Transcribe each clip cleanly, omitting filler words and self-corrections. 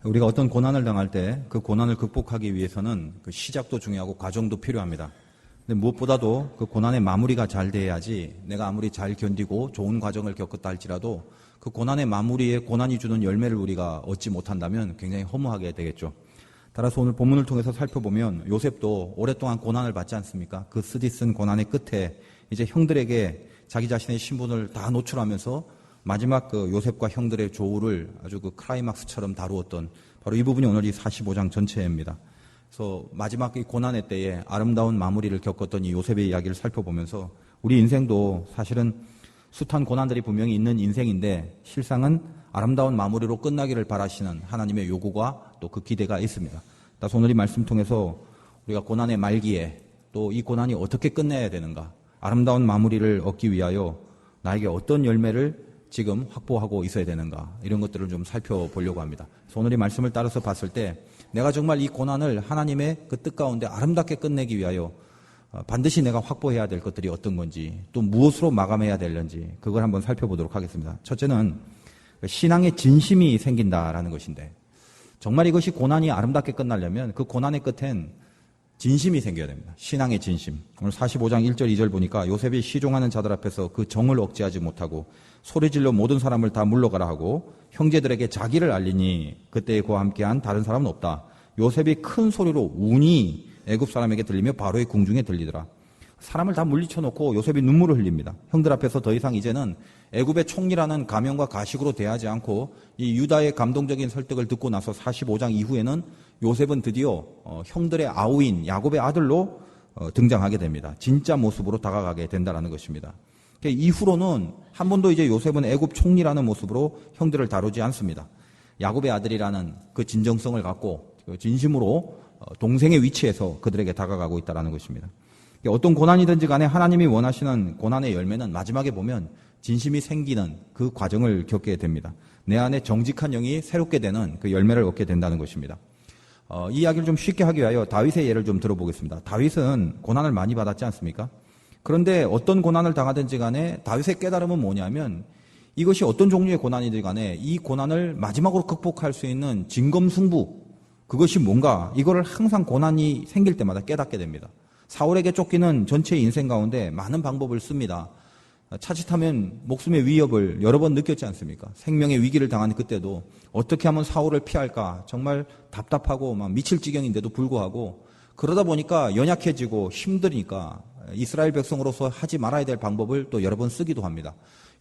우리가 어떤 고난을 당할 때 그 고난을 극복하기 위해서는 그 시작도 중요하고 과정도 필요합니다. 근데 무엇보다도 그 고난의 마무리가 잘 돼야지 내가 아무리 잘 견디고 좋은 과정을 겪었다 할지라도 그 고난의 마무리에 고난이 주는 열매를 우리가 얻지 못한다면 굉장히 허무하게 되겠죠. 따라서 오늘 본문을 통해서 살펴보면 요셉도 오랫동안 고난을 받지 않습니까? 그 쓰디쓴 고난의 끝에 이제 형들에게 자기 자신의 신분을 다 노출하면서 마지막 그 요셉과 형들의 조우를 아주 그 클라이막스처럼 다루었던 바로 이 부분이 오늘 이 45장 전체입니다. 그래서 마지막 이 고난의 때에 아름다운 마무리를 겪었던 이 요셉의 이야기를 살펴보면서 우리 인생도 사실은 숱한 고난들이 분명히 있는 인생인데 실상은 아름다운 마무리로 끝나기를 바라시는 하나님의 요구가 또 그 기대가 있습니다. 따라서 오늘 이 말씀 통해서 우리가 고난의 말기에 또 이 고난이 어떻게 끝내야 되는가, 아름다운 마무리를 얻기 위하여 나에게 어떤 열매를 지금 확보하고 있어야 되는가, 이런 것들을 좀 살펴보려고 합니다. 그래서 오늘 이 말씀을 따라서 봤을 때 내가 정말 이 고난을 하나님의 그 뜻 가운데 아름답게 끝내기 위하여 반드시 내가 확보해야 될 것들이 어떤 건지, 또 무엇으로 마감해야 될는지, 그걸 한번 살펴보도록 하겠습니다. 첫째는 신앙의 진심이 생긴다라는 것인데, 정말 이것이 고난이 아름답게 끝나려면 그 고난의 끝엔 진심이 생겨야 됩니다. 신앙의 진심. 오늘 45장 1절 2절 보니까 요셉이 시종하는 자들 앞에서 그 정을 억제하지 못하고 소리질러 모든 사람을 다 물러가라 하고 형제들에게 자기를 알리니 그때 그와 함께한 다른 사람은 없다. 요셉이 큰 소리로 우니 애굽 사람에게 들리며 바로의 궁중에 들리더라. 사람을 다 물리쳐놓고 요셉이 눈물을 흘립니다. 형들 앞에서 더 이상 이제는 애굽의 총리라는 가명과 가식으로 대하지 않고 이 유다의 감동적인 설득을 듣고 나서 45장 이후에는 요셉은 드디어 형들의 아우인 야곱의 아들로 등장하게 됩니다. 진짜 모습으로 다가가게 된다는 것입니다. 이후로는 한 번도 이제 요셉은 애굽 총리라는 모습으로 형들을 다루지 않습니다. 야곱의 아들이라는 그 진정성을 갖고 진심으로 동생의 위치에서 그들에게 다가가고 있다는 것입니다. 어떤 고난이든지 간에 하나님이 원하시는 고난의 열매는 마지막에 보면 진심이 생기는 그 과정을 겪게 됩니다. 내 안에 정직한 영이 새롭게 되는 그 열매를 얻게 된다는 것입니다. 이 이야기를 좀 쉽게 하기 위하여 다윗의 예를 좀 들어보겠습니다. 다윗은 고난을 많이 받았지 않습니까? 그런데 어떤 고난을 당하든지 간에 다윗의 깨달음은 뭐냐면 이것이 어떤 종류의 고난이든지 간에 이 고난을 마지막으로 극복할 수 있는 진검승부, 그것이 뭔가, 이거를 항상 고난이 생길 때마다 깨닫게 됩니다. 사울에게 쫓기는 전체 인생 가운데 많은 방법을 씁니다. 차짓하면 목숨의 위협을 여러 번 느꼈지 않습니까? 생명의 위기를 당한 그때도 어떻게 하면 사울을 피할까 정말 답답하고 막 미칠 지경인데도 불구하고 그러다 보니까 연약해지고 힘드니까 이스라엘 백성으로서 하지 말아야 될 방법을 또 여러 번 쓰기도 합니다.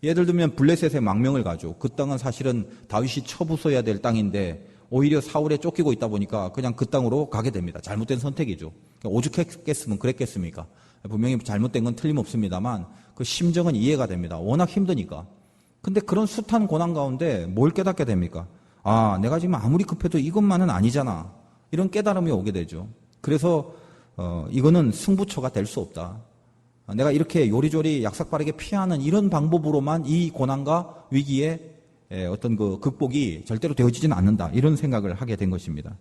예를 들면 블레셋의 망명을 가죠. 그 땅은 사실은 다윗이 쳐부숴야 될 땅인데 오히려 사울에 쫓기고 있다 보니까 그냥 그 땅으로 가게 됩니다. 잘못된 선택이죠. 오죽했겠으면 그랬겠습니까? 분명히 잘못된 건 틀림없습니다만 그 심정은 이해가 됩니다. 워낙 힘드니까. 근데 그런 숱한 고난 가운데 뭘 깨닫게 됩니까? 아, 내가 지금 아무리 급해도 이것만은 아니잖아. 이런 깨달음이 오게 되죠. 그래서 이거는 승부처가 될 수 없다. 내가 이렇게 요리조리 약삭빠르게 피하는 이런 방법으로만 이 고난과 위기에 어떤 그 극복이 절대로 되어지지는 않는다. 이런 생각을 하게 된 것입니다.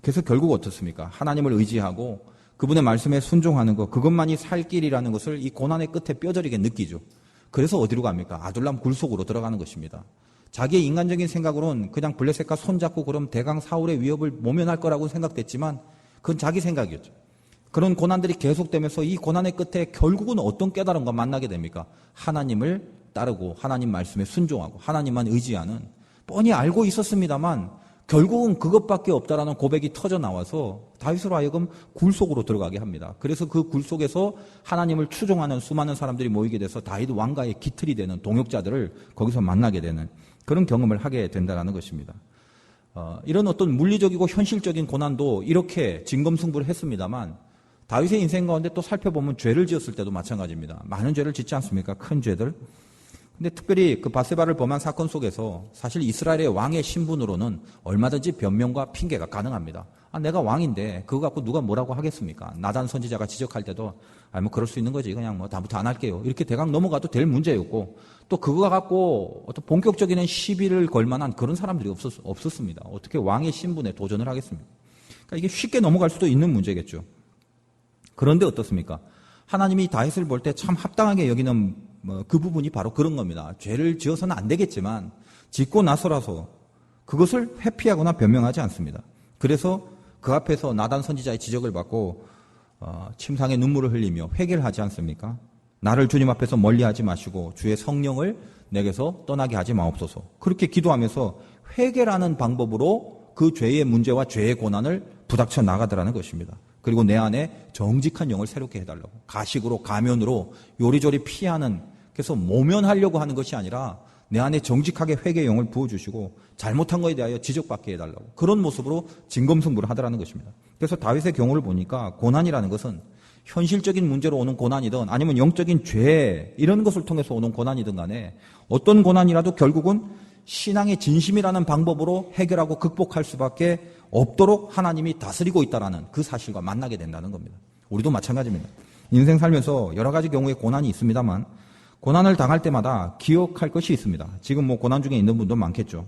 그래서 결국 어떻습니까? 하나님을 의지하고 그분의 말씀에 순종하는 것, 그것만이 살 길이라는 것을 이 고난의 끝에 뼈저리게 느끼죠. 그래서 어디로 갑니까? 아둘람 굴 속으로 들어가는 것입니다. 자기의 인간적인 생각으로는 그냥 블레셋과 손잡고 그럼 대강 사울의 위협을 모면할 거라고 생각됐지만 그건 자기 생각이었죠. 그런 고난들이 계속되면서 이 고난의 끝에 결국은 어떤 깨달음과 만나게 됩니까? 하나님을 따르고 하나님 말씀에 순종하고 하나님만 의지하는, 뻔히 알고 있었습니다만 결국은 그것밖에 없다라는 고백이 터져 나와서 다윗으로 하여금 굴 속으로 들어가게 합니다. 그래서 그 굴 속에서 하나님을 추종하는 수많은 사람들이 모이게 돼서 다윗 왕가의 기틀이 되는 동역자들을 거기서 만나게 되는 그런 경험을 하게 된다는 것입니다. 이런 어떤 물리적이고 현실적인 고난도 이렇게 진검승부를 했습니다만 다윗의 인생 가운데 또 살펴보면 죄를 지었을 때도 마찬가지입니다. 많은 죄를 짓지 않습니까? 큰 죄들. 근데 특별히 그 바세바를 범한 사건 속에서 사실 이스라엘의 왕의 신분으로는 얼마든지 변명과 핑계가 가능합니다. 아, 내가 왕인데 그거 갖고 누가 뭐라고 하겠습니까? 나단 선지자가 지적할 때도 뭐 그럴 수 있는 거지. 그냥 뭐 다음부터 안 할게요. 이렇게 대강 넘어가도 될 문제였고 또 그거 갖고 어떤 본격적인 시비를 걸 만한 그런 사람들이 없었습니다. 어떻게 왕의 신분에 도전을 하겠습니까? 그러니까 이게 쉽게 넘어갈 수도 있는 문제겠죠. 그런데 어떻습니까? 하나님이 다윗을 볼 때 참 합당하게 여기는 그 부분이 바로 그런 겁니다. 죄를 지어서는 안 되겠지만 짓고 나서라서 그것을 회피하거나 변명하지 않습니다. 그래서 그 앞에서 나단 선지자의 지적을 받고 침상에 눈물을 흘리며 회개를 하지 않습니까? 나를 주님 앞에서 멀리하지 마시고 주의 성령을 내게서 떠나게 하지 마옵소서. 그렇게 기도하면서 회개라는 방법으로 그 죄의 문제와 죄의 고난을 부닥쳐 나가더라는 것입니다. 그리고 내 안에 정직한 영을 새롭게 해달라고. 가식으로 가면으로 요리조리 피하는, 그래서 모면하려고 하는 것이 아니라 내 안에 정직하게 회개의 영을 부어주시고 잘못한 것에 대하여 지적받게 해달라고. 그런 모습으로 진검승부를 하더라는 것입니다. 그래서 다윗의 경우를 보니까 고난이라는 것은 현실적인 문제로 오는 고난이든 아니면 영적인 죄 이런 것을 통해서 오는 고난이든 간에 어떤 고난이라도 결국은 신앙의 진심이라는 방법으로 해결하고 극복할 수밖에 없도록 하나님이 다스리고 있다는 그 사실과 만나게 된다는 겁니다. 우리도 마찬가지입니다. 인생 살면서 여러 가지 경우에 고난이 있습니다만 고난을 당할 때마다 기억할 것이 있습니다. 지금 뭐 고난 중에 있는 분도 많겠죠.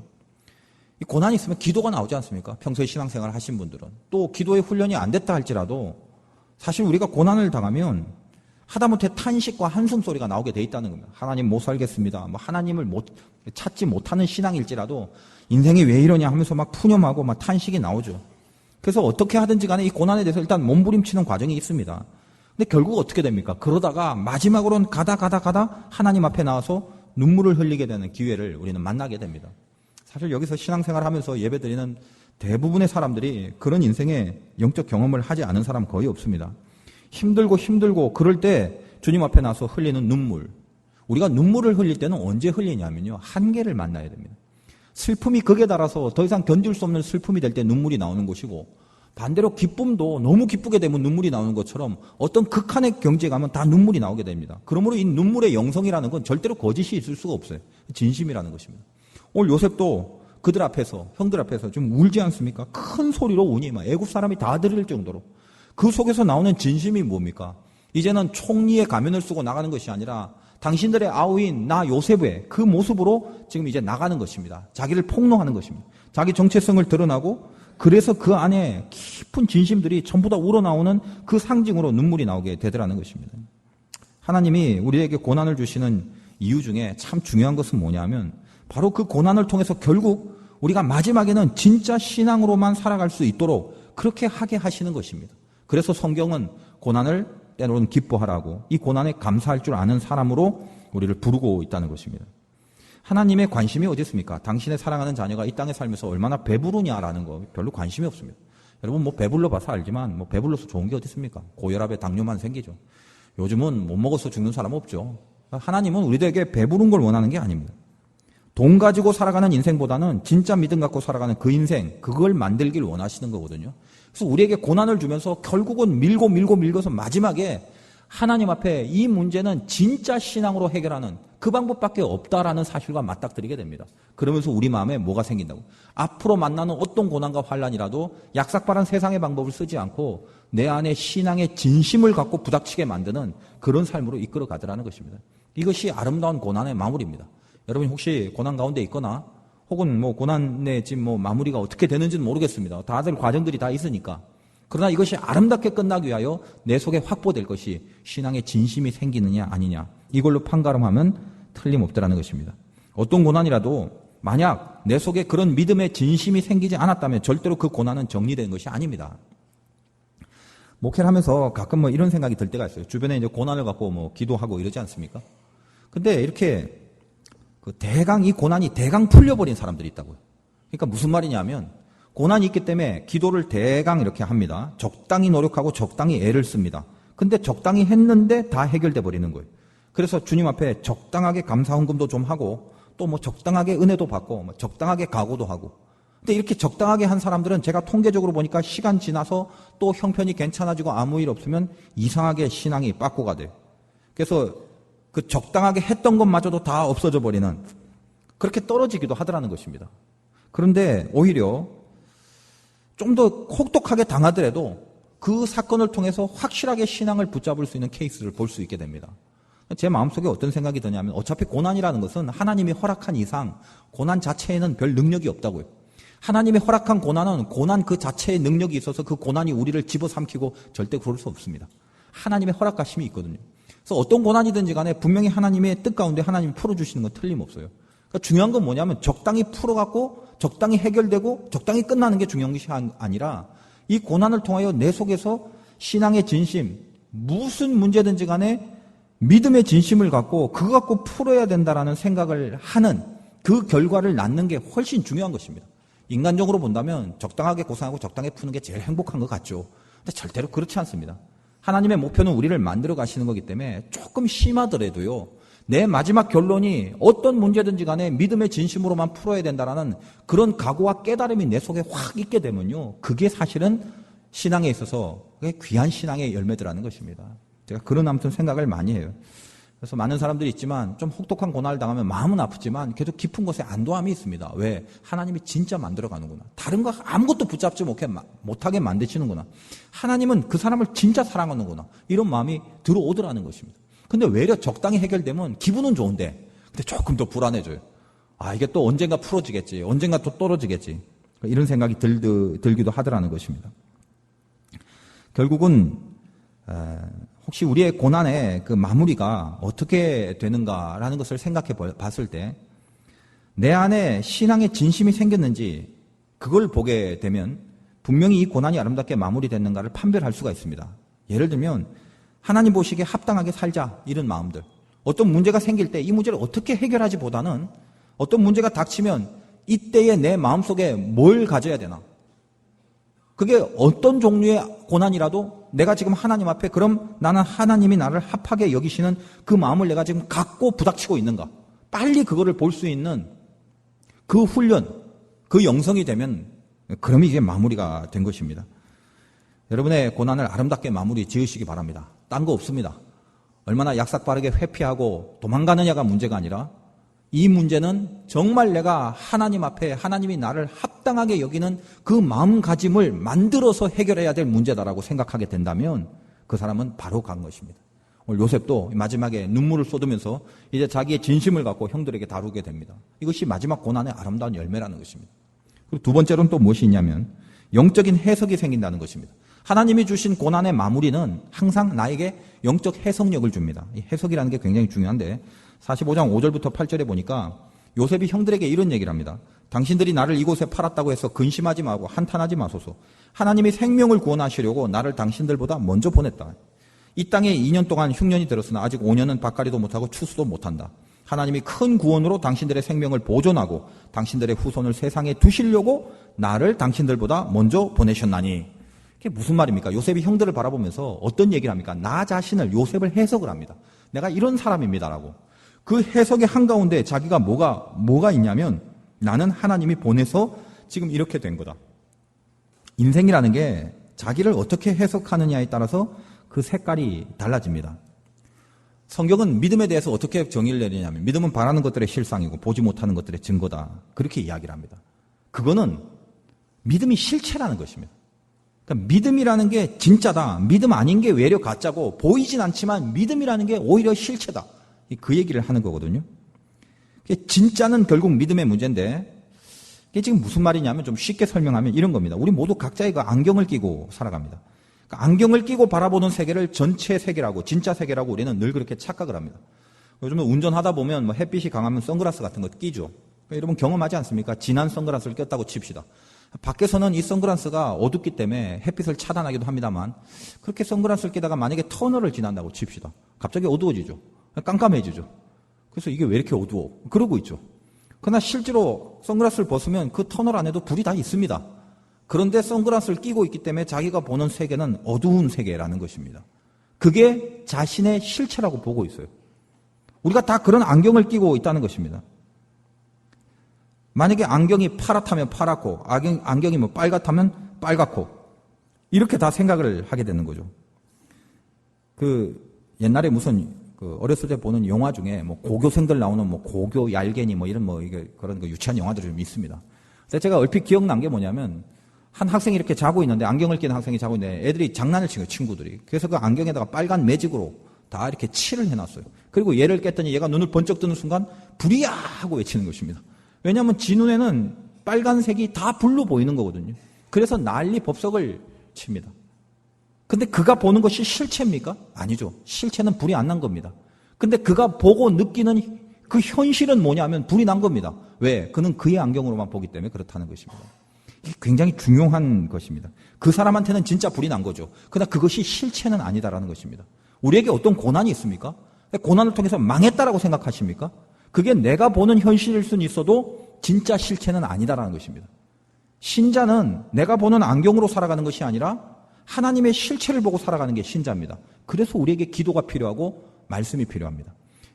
이 고난이 있으면 기도가 나오지 않습니까? 평소에 신앙생활 하신 분들은. 또 기도의 훈련이 안 됐다 할지라도 사실 우리가 고난을 당하면 하다못해 탄식과 한숨 소리가 나오게 돼 있다는 겁니다. 하나님 못 살겠습니다. 뭐 하나님을 찾지 못하는 신앙일지라도 인생이 왜 이러냐 하면서 막 푸념하고 막 탄식이 나오죠. 그래서 어떻게 하든지 간에 이 고난에 대해서 일단 몸부림치는 과정이 있습니다. 근데 결국 어떻게 됩니까? 그러다가 마지막으로는 가다 하나님 앞에 나와서 눈물을 흘리게 되는 기회를 우리는 만나게 됩니다. 사실 여기서 신앙생활 하면서 예배드리는 대부분의 사람들이 그런 인생의 영적 경험을 하지 않은 사람 거의 없습니다. 힘들고 그럴 때 주님 앞에 나서 흘리는 눈물. 우리가 눈물을 흘릴 때는 언제 흘리냐면요. 한계를 만나야 됩니다. 슬픔이 극에 달아서 더 이상 견딜 수 없는 슬픔이 될 때 눈물이 나오는 것이고 반대로 기쁨도 너무 기쁘게 되면 눈물이 나오는 것처럼 어떤 극한의 경지에 가면 다 눈물이 나오게 됩니다. 그러므로 이 눈물의 영성이라는 건 절대로 거짓이 있을 수가 없어요. 진심이라는 것입니다. 오늘 요셉도 그들 앞에서 형들 앞에서 좀 울지 않습니까? 큰 소리로 우니 막 애굽 사람이 다 들을 정도로 그 속에서 나오는 진심이 뭡니까? 이제는 총리의 가면을 쓰고 나가는 것이 아니라 당신들의 아우인 나 요셉의 그 모습으로 지금 이제 나가는 것입니다. 자기를 폭로하는 것입니다. 자기 정체성을 드러나고 그래서 그 안에 깊은 진심들이 전부 다 우러나오는 그 상징으로 눈물이 나오게 되더라는 것입니다. 하나님이 우리에게 고난을 주시는 이유 중에 참 중요한 것은 뭐냐면 바로 그 고난을 통해서 결국 우리가 마지막에는 진짜 신앙으로만 살아갈 수 있도록 그렇게 하게 하시는 것입니다. 그래서 성경은 고난을 때로는 기뻐하라고 이 고난에 감사할 줄 아는 사람으로 우리를 부르고 있다는 것입니다. 하나님의 관심이 어디 있습니까? 당신의 사랑하는 자녀가 이 땅에 살면서 얼마나 배부르냐라는 거 별로 관심이 없습니다. 여러분 뭐 배불러 봐서 알지만 뭐 배불러서 좋은 게 어디 있습니까? 고혈압에 당뇨만 생기죠. 요즘은 못 먹어서 죽는 사람 없죠. 하나님은 우리들에게 배부른 걸 원하는 게 아닙니다. 돈 가지고 살아가는 인생보다는 진짜 믿음 갖고 살아가는 그 인생, 그걸 만들길 원하시는 거거든요. 그래서 우리에게 고난을 주면서 결국은 밀고서 마지막에 하나님 앞에 이 문제는 진짜 신앙으로 해결하는 그 방법밖에 없다라는 사실과 맞닥뜨리게 됩니다. 그러면서 우리 마음에 뭐가 생긴다고? 앞으로 만나는 어떤 고난과 환란이라도 약삭빠른 세상의 방법을 쓰지 않고 내 안에 신앙의 진심을 갖고 부닥치게 만드는 그런 삶으로 이끌어 가더라는 것입니다. 이것이 아름다운 고난의 마무리입니다. 여러분 혹시 고난 가운데 있거나 혹은 뭐 고난의 지금 뭐 마무리가 어떻게 되는지는 모르겠습니다. 다들 과정들이 다 있으니까. 그러나 이것이 아름답게 끝나기 위하여 내 속에 확보될 것이 신앙의 진심이 생기느냐 아니냐. 이걸로 판가름하면 틀림없더라는 것입니다. 어떤 고난이라도 만약 내 속에 그런 믿음의 진심이 생기지 않았다면 절대로 그 고난은 정리되는 것이 아닙니다. 목회를 하면서 가끔 뭐 이런 생각이 들 때가 있어요. 주변에 이제 고난을 갖고 뭐 기도하고 이러지 않습니까? 근데 이렇게 이 고난이 대강 풀려버린 사람들이 있다고요. 그러니까 무슨 말이냐면 고난이 있기 때문에 기도를 대강 이렇게 합니다. 적당히 노력하고 적당히 애를 씁니다. 근데 적당히 했는데 다 해결돼 버리는 거예요. 그래서 주님 앞에 적당하게 감사헌금도 좀 하고 또 뭐 적당하게 은혜도 받고 뭐 적당하게 각오도 하고. 근데 이렇게 적당하게 한 사람들은 제가 통계적으로 보니까 시간 지나서 또 형편이 괜찮아지고 아무 일 없으면 이상하게 신앙이 빠꾸가 돼요. 그래서 그 적당하게 했던 것마저도 다 없어져 버리는 그렇게 떨어지기도 하더라는 것입니다. 그런데 오히려 좀 더 혹독하게 당하더라도 그 사건을 통해서 확실하게 신앙을 붙잡을 수 있는 케이스를 볼 수 있게 됩니다. 제 마음속에 어떤 생각이 드냐면 어차피 고난이라는 것은 하나님이 허락한 이상 고난 자체에는 별 능력이 없다고요. 하나님이 허락한 고난은 고난 그 자체의 능력이 있어서 그 고난이 우리를 집어삼키고 절대 그럴 수 없습니다. 하나님의 허락가심이 있거든요. 그래서 어떤 고난이든지 간에 분명히 하나님의 뜻 가운데 하나님이 풀어주시는 건 틀림없어요. 그러니까 중요한 건 뭐냐면 적당히 풀어갖고 적당히 해결되고 적당히 끝나는 게 중요한 것이 아니라 이 고난을 통하여 내 속에서 신앙의 진심, 무슨 문제든지 간에 믿음의 진심을 갖고 그거 갖고 풀어야 된다라는 생각을 하는 그 결과를 낳는 게 훨씬 중요한 것입니다. 인간적으로 본다면 적당하게 고생하고 적당히 푸는 게 제일 행복한 것 같죠. 근데 절대로 그렇지 않습니다. 하나님의 목표는 우리를 만들어 가시는 거기 때문에 조금 심하더라도요, 내 마지막 결론이 어떤 문제든지 간에 믿음의 진심으로만 풀어야 된다라는 그런 각오와 깨달음이 내 속에 확 있게 되면요, 그게 사실은 신앙에 있어서 귀한 신앙의 열매들하는 것입니다. 제가 그런 아무튼 생각을 많이 해요. 그래서 많은 사람들이 있지만 좀 혹독한 고난을 당하면 마음은 아프지만 계속 깊은 곳에 안도함이 있습니다. 왜? 하나님이 진짜 만들어가는구나. 다른 거 아무것도 붙잡지 못하게 만드시는구나. 하나님은 그 사람을 진짜 사랑하는구나. 이런 마음이 들어오더라는 것입니다. 근데 외려 적당히 해결되면 기분은 좋은데 근데 조금 더 불안해져요. 아, 이게 또 언젠가 풀어지겠지. 언젠가 또 떨어지겠지. 이런 생각이 들기도 하더라는 것입니다. 결국은 혹시 우리의 고난의 그 마무리가 어떻게 되는가라는 것을 생각해 봤을 때 내 안에 신앙의 진심이 생겼는지 그걸 보게 되면 분명히 이 고난이 아름답게 마무리됐는가를 판별할 수가 있습니다. 예를 들면 하나님 보시기에 합당하게 살자, 이런 마음들. 어떤 문제가 생길 때 이 문제를 어떻게 해결하지 보다는 어떤 문제가 닥치면 이때의 내 마음속에 뭘 가져야 되나, 그게 어떤 종류의 고난이라도 내가 지금 하나님 앞에 그럼 나는 하나님이 나를 합하게 여기시는 그 마음을 내가 지금 갖고 부닥치고 있는가, 빨리 그거를 볼 수 있는 그 훈련, 그 영성이 되면 그러면 이게 마무리가 된 것입니다. 여러분의 고난을 아름답게 마무리 지으시기 바랍니다. 딴 거 없습니다. 얼마나 약삭빠르게 회피하고 도망가느냐가 문제가 아니라 이 문제는 정말 내가 하나님 앞에 하나님이 나를 합당하게 여기는 그 마음가짐을 만들어서 해결해야 될 문제다라고 생각하게 된다면 그 사람은 바로 간 것입니다. 오늘 요셉도 마지막에 눈물을 쏟으면서 이제 자기의 진심을 갖고 형들에게 다루게 됩니다. 이것이 마지막 고난의 아름다운 열매라는 것입니다. 그리고 두 번째로는 또 무엇이 있냐면 영적인 해석이 생긴다는 것입니다. 하나님이 주신 고난의 마무리는 항상 나에게 영적 해석력을 줍니다. 이 해석이라는 게 굉장히 중요한데 45장 5절부터 8절에 보니까 요셉이 형들에게 이런 얘기를 합니다. 당신들이 나를 이곳에 팔았다고 해서 근심하지 마고 한탄하지 마소서. 하나님이 생명을 구원하시려고 나를 당신들보다 먼저 보냈다. 이 땅에 2년 동안 흉년이 들었으나 아직 5년은 밭갈이도 못하고 추수도 못한다. 하나님이 큰 구원으로 당신들의 생명을 보존하고 당신들의 후손을 세상에 두시려고 나를 당신들보다 먼저 보내셨나니. 이게 무슨 말입니까? 요셉이 형들을 바라보면서 어떤 얘기를 합니까? 나 자신을, 요셉을 해석을 합니다. 내가 이런 사람입니다라고. 그 해석의 한가운데 자기가 뭐가 있냐면 나는 하나님이 보내서 지금 이렇게 된 거다. 인생이라는 게 자기를 어떻게 해석하느냐에 따라서 그 색깔이 달라집니다. 성경은 믿음에 대해서 어떻게 정의를 내리냐면 믿음은 바라는 것들의 실상이고 보지 못하는 것들의 증거다. 그렇게 이야기를 합니다. 그거는 믿음이 실체라는 것입니다. 그러니까 믿음이라는 게 진짜다. 믿음 아닌 게 외려 가짜고 보이진 않지만 믿음이라는 게 오히려 실체다. 그 얘기를 하는 거거든요. 진짜는 결국 믿음의 문제인데 이게 지금 무슨 말이냐면 좀 쉽게 설명하면 이런 겁니다. 우리 모두 각자의 그 안경을 끼고 살아갑니다. 그러니까 안경을 끼고 바라보는 세계를 전체 세계라고, 진짜 세계라고 우리는 늘 그렇게 착각을 합니다. 요즘에 운전하다 보면 뭐 햇빛이 강하면 선글라스 같은 거 끼죠. 그러니까 여러분 경험하지 않습니까? 진한 선글라스를 꼈다고 칩시다. 밖에서는 이 선글라스가 어둡기 때문에 햇빛을 차단하기도 합니다만 그렇게 선글라스를 끼다가 만약에 터널을 지난다고 칩시다. 갑자기 어두워지죠. 깜깜해지죠. 그래서 이게 왜 이렇게 어두워? 그러고 있죠. 그러나 실제로 선글라스를 벗으면 그 터널 안에도 불이 다 있습니다. 그런데 선글라스를 끼고 있기 때문에 자기가 보는 세계는 어두운 세계라는 것입니다. 그게 자신의 실체라고 보고 있어요. 우리가 다 그런 안경을 끼고 있다는 것입니다. 만약에 안경이 파랗다면 파랗고 안경이 뭐 빨갛다면 빨갛고 이렇게 다 생각을 하게 되는 거죠. 옛날에 무슨 어렸을 때 보는 영화 중에 뭐 고교생들 나오는 뭐 고교 얄개니 뭐 이런 그런 유치한 영화들이 좀 있습니다. 근데 제가 얼핏 기억난 게 뭐냐면 한 학생이 이렇게 자고 있는데 안경을 낀 학생이 자고 있는데 애들이 장난을 친 거예요, 친구들이. 그래서 그 안경에다가 빨간 매직으로 다 이렇게 칠을 해놨어요. 그리고 얘를 깼더니 얘가 눈을 번쩍 뜨는 순간 불이야 하고 외치는 것입니다. 왜냐하면 지 눈에는 빨간색이 다 불로 보이는 거거든요. 그래서 난리 법석을 칩니다. 근데 그가 보는 것이 실체입니까? 아니죠. 실체는 불이 안 난 겁니다. 근데 그가 보고 느끼는 그 현실은 뭐냐면 불이 난 겁니다. 왜? 그는 그의 안경으로만 보기 때문에 그렇다는 것입니다. 이게 굉장히 중요한 것입니다. 그 사람한테는 진짜 불이 난 거죠. 그러나 그것이 실체는 아니다라는 것입니다. 우리에게 어떤 고난이 있습니까? 고난을 통해서 망했다라고 생각하십니까? 그게 내가 보는 현실일 수는 있어도 진짜 실체는 아니다라는 것입니다. 신자는 내가 보는 안경으로 살아가는 것이 아니라 하나님의 실체를 보고 살아가는 게 신자입니다. 그래서 우리에게 기도가 필요하고 말씀이 필요합니다.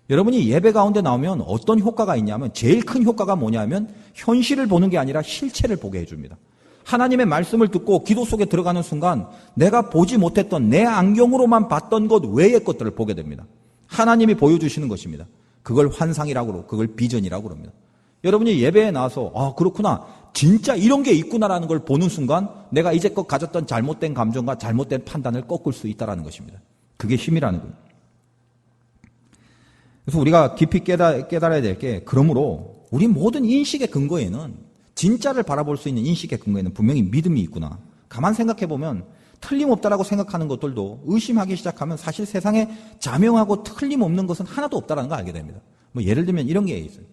여러분이 예배 가운데 나오면 어떤 효과가 있냐면 제일 큰 효과가 뭐냐면 현실을 보는 게 아니라 실체를 보게 해줍니다. 하나님의 말씀을 듣고 기도 속에 들어가는 순간 내가 보지 못했던 내 안경으로만 봤던 것 외의 것들을 보게 됩니다. 하나님이 보여주시는 것입니다. 그걸 환상이라고 그러고 그걸 비전이라고 그럽니다. 여러분이 예배에 나와서 아 그렇구나 진짜 이런 게 있구나라는 걸 보는 순간 내가 이제껏 가졌던 잘못된 감정과 잘못된 판단을 꺾을 수 있다는 것입니다. 그게 힘이라는 거예요. 그래서 우리가 깊이 깨달아야 될 게 그러므로 우리 모든 인식의 근거에는 진짜를 바라볼 수 있는 인식의 근거에는 분명히 믿음이 있구나. 가만 생각해 보면 틀림없다라고 생각하는 것들도 의심하기 시작하면 사실 세상에 자명하고 틀림없는 것은 하나도 없다라는 걸 알게 됩니다. 뭐 예를 들면 이런 게 있어요.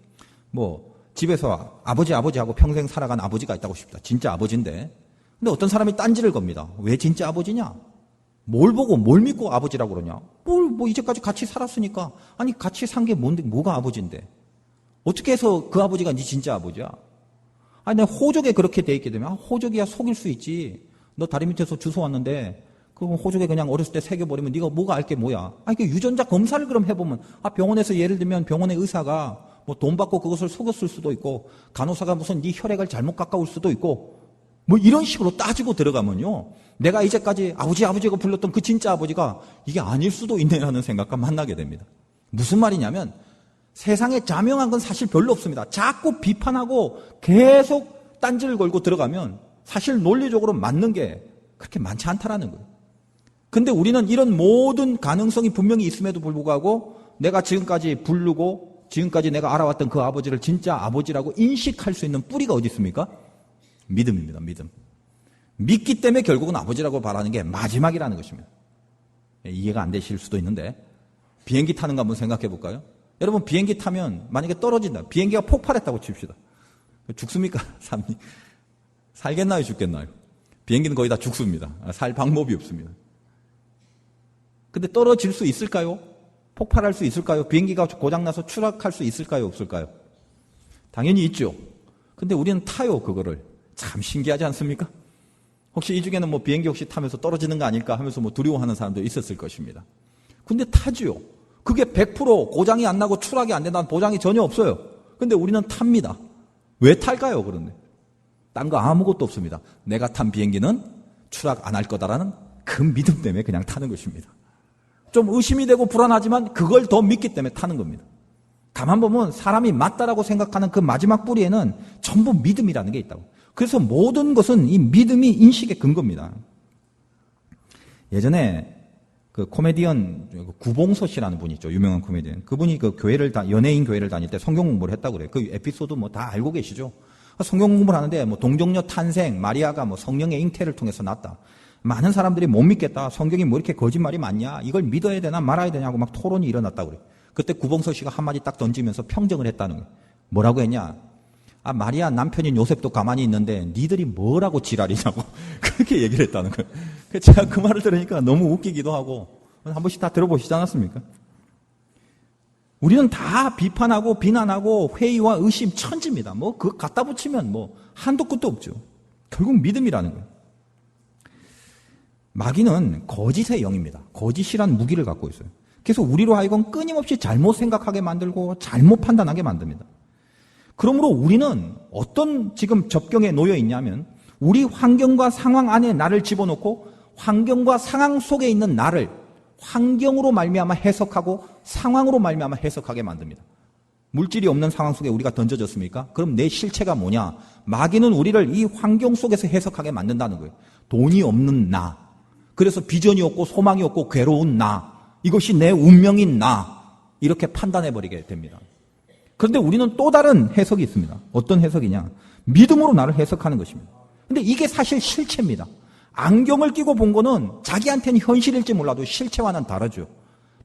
뭐 집에서 아버지하고 평생 살아간 아버지가 있다고 싶다. 진짜 아버지인데. 근데 어떤 사람이 딴지를 겁니다. 왜 진짜 아버지냐? 뭘 보고 뭘 믿고 아버지라고 그러냐? 뭐 이제까지 같이 살았으니까. 아니 같이 산 게 뭔데 뭐가 아버지인데? 어떻게 해서 그 아버지가 네 진짜 아버지야? 아니 내가 호적에 그렇게 돼 있게 되면 호적이야 속일 수 있지. 너 다리 밑에서 주워 왔는데 그 호적에 그냥 어렸을 때 새겨버리면 네가 뭐가 알 게 뭐야? 아니 그 유전자 검사를 그럼 해보면 병원에서 예를 들면 병원의 의사가 뭐 돈 받고 그것을 속였을 수도 있고 간호사가 무슨 네 혈액을 잘못 깎아올 수도 있고 뭐 이런 식으로 따지고 들어가면요. 내가 이제까지 아버지가 불렀던 그 진짜 아버지가 이게 아닐 수도 있네라는 생각과 만나게 됩니다. 무슨 말이냐면 세상에 자명한 건 사실 별로 없습니다. 자꾸 비판하고 계속 딴지를 걸고 들어가면 사실 논리적으로 맞는 게 그렇게 많지 않다라는 거예요. 근데 우리는 이런 모든 가능성이 분명히 있음에도 불구하고 내가 지금까지 부르고 지금까지 내가 알아왔던 그 아버지를 진짜 아버지라고 인식할 수 있는 뿌리가 어디 있습니까? 믿음입니다. 믿음. 믿기 때문에 결국은 아버지라고 말하는 게 마지막이라는 것입니다. 이해가 안 되실 수도 있는데 비행기 타는 거 한번 생각해 볼까요? 여러분 비행기 타면 만약에 떨어진다. 비행기가 폭발했다고 칩시다. 죽습니까? 살겠나요? 죽겠나요? 비행기는 거의 다 죽습니다. 살 방법이 없습니다. 근데 떨어질 수 있을까요? 폭발할 수 있을까요? 비행기가 고장나서 추락할 수 있을까요? 없을까요? 당연히 있죠. 근데 우리는 타요, 그거를. 참 신기하지 않습니까? 혹시 이 중에는 뭐 비행기 혹시 타면서 떨어지는 거 아닐까 하면서 뭐 두려워하는 사람도 있었을 것입니다. 근데 타지요. 그게 100% 고장이 안 나고 추락이 안 된다는 보장이 전혀 없어요. 근데 우리는 탑니다. 왜 탈까요, 그런데? 딴 거 아무것도 없습니다. 내가 탄 비행기는 추락 안 할 거다라는 그 믿음 때문에 그냥 타는 것입니다. 좀 의심이 되고 불안하지만 그걸 더 믿기 때문에 타는 겁니다. 가만 보면 사람이 맞다라고 생각하는 그 마지막 뿌리에는 전부 믿음이라는 게 있다고. 그래서 모든 것은 이 믿음이 인식의 근거입니다. 예전에 그 코미디언 구봉서 씨라는 분이 있죠. 유명한 코미디언. 그분이 그 연예인 교회를 다닐 때 성경 공부를 했다고 그래요. 그 에피소드 뭐 다 알고 계시죠? 성경 공부를 하는데 뭐 동정녀 탄생, 마리아가 뭐 성령의 잉태를 통해서 났다. 많은 사람들이 못 믿겠다. 성경이 뭐 이렇게 거짓말이 많냐? 이걸 믿어야 되나 말아야 되냐고 막 토론이 일어났다고 그래요. 그때 구봉서 씨가 한마디 딱 던지면서 평정을 했다는 거예요. 뭐라고 했냐? 아, 마리아 남편인 요셉도 가만히 있는데 니들이 뭐라고 지랄이냐고 그렇게 얘기를 했다는 거예요. 제가 그 말을 들으니까 너무 웃기기도 하고 한 번씩 다 들어보시지 않았습니까? 우리는 다 비판하고 비난하고 회의와 의심 천지입니다. 뭐 그거 갖다 붙이면 뭐 한도 끝도 없죠. 결국 믿음이라는 거예요. 마귀는 거짓의 영입니다. 거짓이란 무기를 갖고 있어요. 그래서 우리로 하여금 끊임없이 잘못 생각하게 만들고 잘못 판단하게 만듭니다. 그러므로 우리는 어떤 지금 접경에 놓여 있냐면 우리 환경과 상황 안에 나를 집어넣고 환경과 상황 속에 있는 나를 환경으로 말미암아 해석하고 상황으로 말미암아 해석하게 만듭니다. 물질이 없는 상황 속에 우리가 던져졌습니까? 그럼 내 실체가 뭐냐? 마귀는 우리를 이 환경 속에서 해석하게 만든다는 거예요. 돈이 없는 나. 그래서 비전이 없고 소망이 없고 괴로운 나. 이것이 내 운명인 나. 이렇게 판단해버리게 됩니다. 그런데 우리는 또 다른 해석이 있습니다. 어떤 해석이냐? 믿음으로 나를 해석하는 것입니다. 근데 이게 사실 실체입니다. 안경을 끼고 본 거는 자기한테는 현실일지 몰라도 실체와는 다르죠.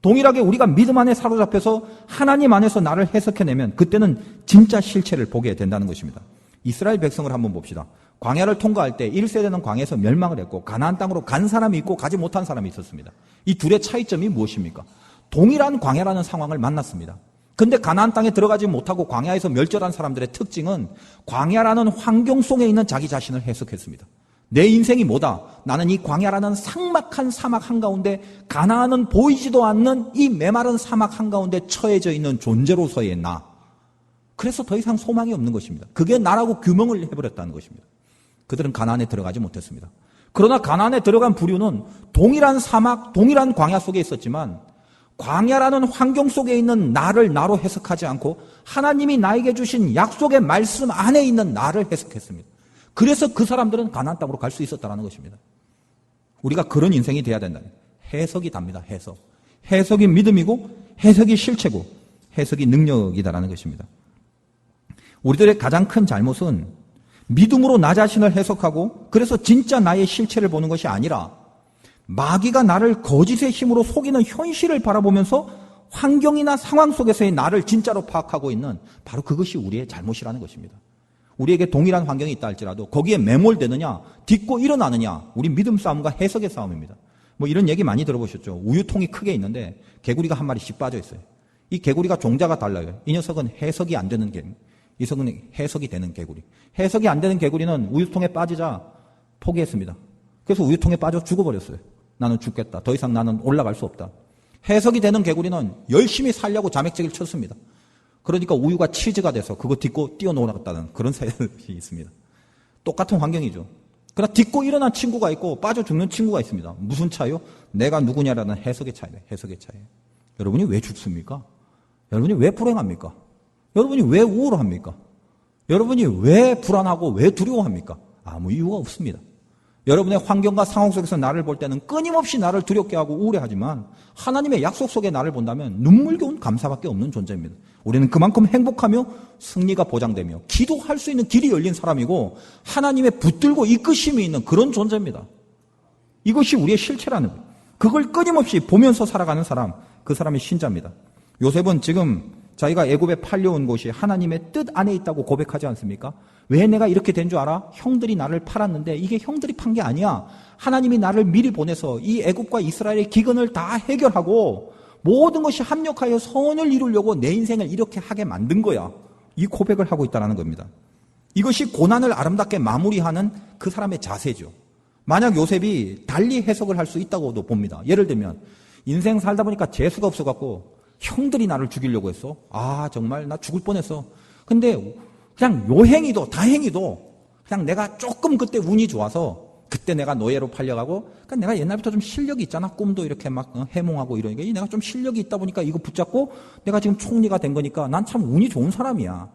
동일하게 우리가 믿음 안에 사로잡혀서 하나님 안에서 나를 해석해내면 그때는 진짜 실체를 보게 된다는 것입니다. 이스라엘 백성을 한번 봅시다. 광야를 통과할 때 1세대는 광야에서 멸망을 했고 가나안 땅으로 간 사람이 있고 가지 못한 사람이 있었습니다. 이 둘의 차이점이 무엇입니까? 동일한 광야라는 상황을 만났습니다. 근데 가나안 땅에 들어가지 못하고 광야에서 멸절한 사람들의 특징은 광야라는 환경 속에 있는 자기 자신을 해석했습니다. 내 인생이 뭐다? 나는 이 광야라는 삭막한 사막 한가운데 가나안은 보이지도 않는 이 메마른 사막 한가운데 처해져 있는 존재로서의 나. 그래서 더 이상 소망이 없는 것입니다. 그게 나라고 규명을 해버렸다는 것입니다. 그들은 가나안에 들어가지 못했습니다. 그러나 가나안에 들어간 부류는 동일한 사막, 동일한 광야 속에 있었지만 광야라는 환경 속에 있는 나를 나로 해석하지 않고 하나님이 나에게 주신 약속의 말씀 안에 있는 나를 해석했습니다. 그래서 그 사람들은 가나안 땅으로 갈 수 있었다는 것입니다. 우리가 그런 인생이 돼야 된다. 해석이 답니다. 해석. 해석이 믿음이고 해석이 실체고 해석이 능력이다라는 것입니다. 우리들의 가장 큰 잘못은 믿음으로 나 자신을 해석하고 그래서 진짜 나의 실체를 보는 것이 아니라 마귀가 나를 거짓의 힘으로 속이는 현실을 바라보면서 환경이나 상황 속에서의 나를 진짜로 파악하고 있는 바로 그것이 우리의 잘못이라는 것입니다. 우리에게 동일한 환경이 있다 할지라도 거기에 매몰되느냐 딛고 일어나느냐 우리 믿음 싸움과 해석의 싸움입니다. 뭐 이런 얘기 많이 들어보셨죠. 우유통이 크게 있는데 개구리가 한 마리씩 빠져 있어요. 이 개구리가 종자가 달라요. 이 녀석은 해석이 안 되는 개구리. 이 녀석은 해석이 되는 개구리. 해석이 안 되는 개구리는 우유통에 빠지자 포기했습니다. 그래서 우유통에 빠져 죽어버렸어요. 나는 죽겠다. 더 이상 나는 올라갈 수 없다. 해석이 되는 개구리는 열심히 살려고 자맥제기를 쳤습니다. 그러니까 우유가 치즈가 돼서 그거 딛고 뛰어놀았다는 그런 사연이 있습니다. 똑같은 환경이죠. 그러나 딛고 일어난 친구가 있고 빠져 죽는 친구가 있습니다. 무슨 차이요? 내가 누구냐라는 해석의 차이예요. 해석의 차이. 여러분이 왜 죽습니까? 여러분이 왜 불행합니까? 여러분이 왜 우울합니까? 여러분이 왜 불안하고 왜 두려워합니까? 아무 이유가 없습니다. 여러분의 환경과 상황 속에서 나를 볼 때는 끊임없이 나를 두렵게 하고 우울해하지만 하나님의 약속 속에 나를 본다면 눈물겨운 감사밖에 없는 존재입니다. 우리는 그만큼 행복하며 승리가 보장되며 기도할 수 있는 길이 열린 사람이고 하나님의 붙들고 이끄심이 있는 그런 존재입니다. 이것이 우리의 실체라는 거예요. 그걸 끊임없이 보면서 살아가는 사람, 그 사람이 신자입니다. 요셉은 지금 자기가 애굽에 팔려온 곳이 하나님의 뜻 안에 있다고 고백하지 않습니까? 왜 내가 이렇게 된 줄 알아? 형들이 나를 팔았는데 이게 형들이 판 게 아니야. 하나님이 나를 미리 보내서 이 애굽과 이스라엘의 기근을 다 해결하고 모든 것이 합력하여 선을 이루려고 내 인생을 이렇게 하게 만든 거야. 이 고백을 하고 있다는 겁니다. 이것이 고난을 아름답게 마무리하는 그 사람의 자세죠. 만약 요셉이 달리 해석을 할 수 있다고도 봅니다. 예를 들면 인생 살다 보니까 재수가 없어갖고 형들이 나를 죽이려고 했어. 아 정말 나 죽을 뻔했어. 근데 그냥 요행이도 다행히도 그냥 내가 조금 그때 운이 좋아서 그때 내가 노예로 팔려가고 그러니까 내가 옛날부터 좀 실력이 있잖아. 꿈도 이렇게 막 해몽하고 이러니까 내가 좀 실력이 있다 보니까 이거 붙잡고 내가 지금 총리가 된 거니까 난 참 운이 좋은 사람이야.